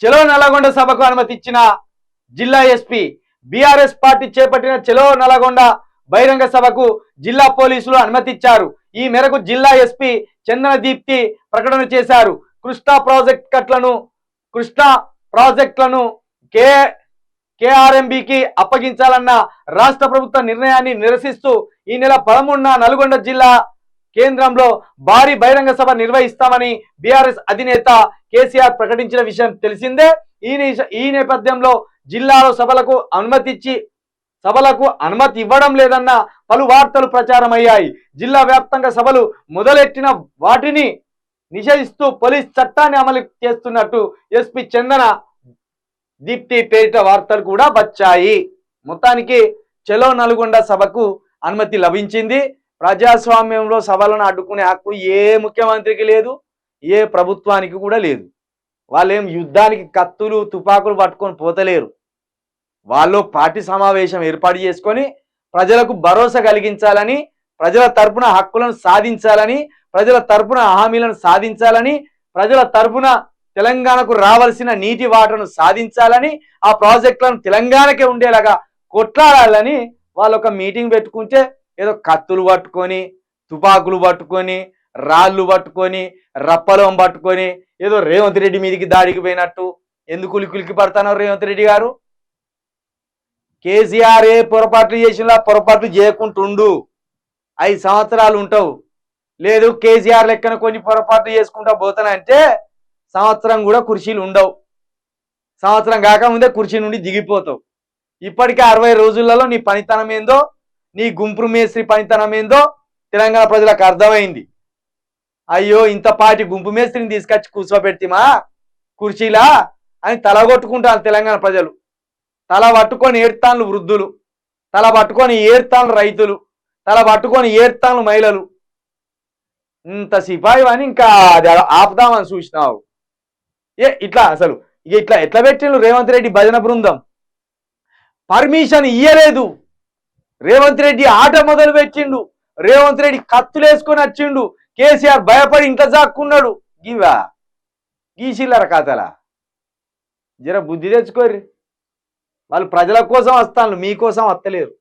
చెలో నల్లగొండ సభకు అనుమతి ఇచ్చిన జిల్లా ఎస్పీ. బీఆర్ఎస్ పార్టీ చేపట్టిన చెలో నల్లగొండ బహిరంగ సభకు జిల్లా పోలీసులు అనుమతి ఇచ్చారు. ఈ మేరకు జిల్లా ఎస్పీ చందన దీప్తి ప్రకటన చేశారు. కృష్ణా ప్రాజెక్టులను కేఆర్ఎంబీకి అప్పగించాలన్న రాష్ట్ర ప్రభుత్వ నిర్ణయాన్ని నిరసిస్తూ ఈ నెల 13న నల్గొండ జిల్లా కేంద్రంలో భారీ బహిరంగ సభ నిర్వహిస్తామని బీఆర్ఎస్ అధినేత కేసీఆర్ ప్రకటించిన విషయం తెలిసిందే. ఈ నేపథ్యంలో జిల్లాలో సభలకు అనుమతి ఇవ్వడం లేదన్న పలు వార్తలు ప్రచారమయ్యాయి. జిల్లా వ్యాప్తంగా సభలు మొదలెట్టిన వాటిని నిషేధిస్తూ పోలీస్ చట్టాన్ని అమలు చేస్తున్నట్టు ఎస్పీ చందన దీప్తి పేరిట వార్తలు కూడా వచ్చాయి. మొత్తానికి చెలో నల్గొండ సభకు అనుమతి లభించింది. ప్రజాస్వామ్యంలో సభలను అడ్డుకునే హక్కు ఏ ముఖ్యమంత్రికి లేదు, ఏ ప్రభుత్వానికి కూడా లేదు. వాళ్ళేం యుద్ధానికి కత్తులు తుపాకులు పట్టుకొని పోతలేరు. వాళ్ళు పార్టీ సమావేశం ఏర్పాటు చేసుకొని ప్రజలకు భరోసా కలిగించాలని, ప్రజల తరపున హక్కులను సాధించాలని, ప్రజల తరపున హామీలను సాధించాలని, ప్రజల తరపున తెలంగాణకు రావాల్సిన నీటి వాటను సాధించాలని, ఆ ప్రాజెక్టులను తెలంగాణకే ఉండేలాగా కొట్లాడాలని వాళ్ళు ఒక మీటింగ్ పెట్టుకుంటే ఏదో కత్తులు పట్టుకొని, తుపాకులు పట్టుకొని, రాళ్ళు పట్టుకొని, రప్పలం పట్టుకొని ఏదో రేవంత్ రెడ్డి మీదికి దాడికి పోయినట్టు ఎందుకు ఉలికి పడతానో రేవంత్ రెడ్డి గారు. కేసీఆర్ ఏ పొరపాట్లు చేసినా పొరపాట్లు చేయకుంటుండు. 5 సంవత్సరాలు ఉంటావు. లేదు కేసీఆర్ లెక్కన కొన్ని పొరపాట్లు చేసుకుంటా పోతానంటే సంవత్సరం కూడా కుర్చీలు ఉండవు. సంవత్సరం కాకముందే కుర్చీ నుండి దిగిపోతావు. ఇప్పటికే 60 రోజులలో నీ పనితనం ఏందో, నీ గుంపురు మేస్త్రి పనితనం ఏందో తెలంగాణ ప్రజలకు అర్థమైంది. అయ్యో ఇంత పాటి గుంపు మేస్త్రిని తీసుకొచ్చి కూర్చోబెడితేమా కుర్చీలా అని తలగొట్టుకుంటారు తెలంగాణ ప్రజలు. తల పట్టుకొని ఏడ్తాన్లు వృద్ధులు, తల పట్టుకొని ఏడ్తాన్లు రైతులు, తల పట్టుకొని ఏడ్తాన్లు మహిళలు. ఇంత సిపాయి అని ఇంకా ఆపుదామని చూసినావు. ఇట్లా అసలు ఎట్లా పెట్టిండు రేవంత్ రెడ్డి భజన బృందం. పర్మిషన్ ఇయ్యలేదు. రేవంత్ రెడ్డి ఆట మొదలు పెట్టిండు. రేవంత్ రెడ్డి కత్తులు వేసుకొని వచ్చిండు. కేసీఆర్ భయపడి ఇంట్లో జాక్కున్నాడు. గీసిల్లర కథలా జర బుద్ధి తెచ్చుకోర్రి. వాళ్ళు ప్రజల కోసం వస్తాను, మీకోసం వస్తలేరు.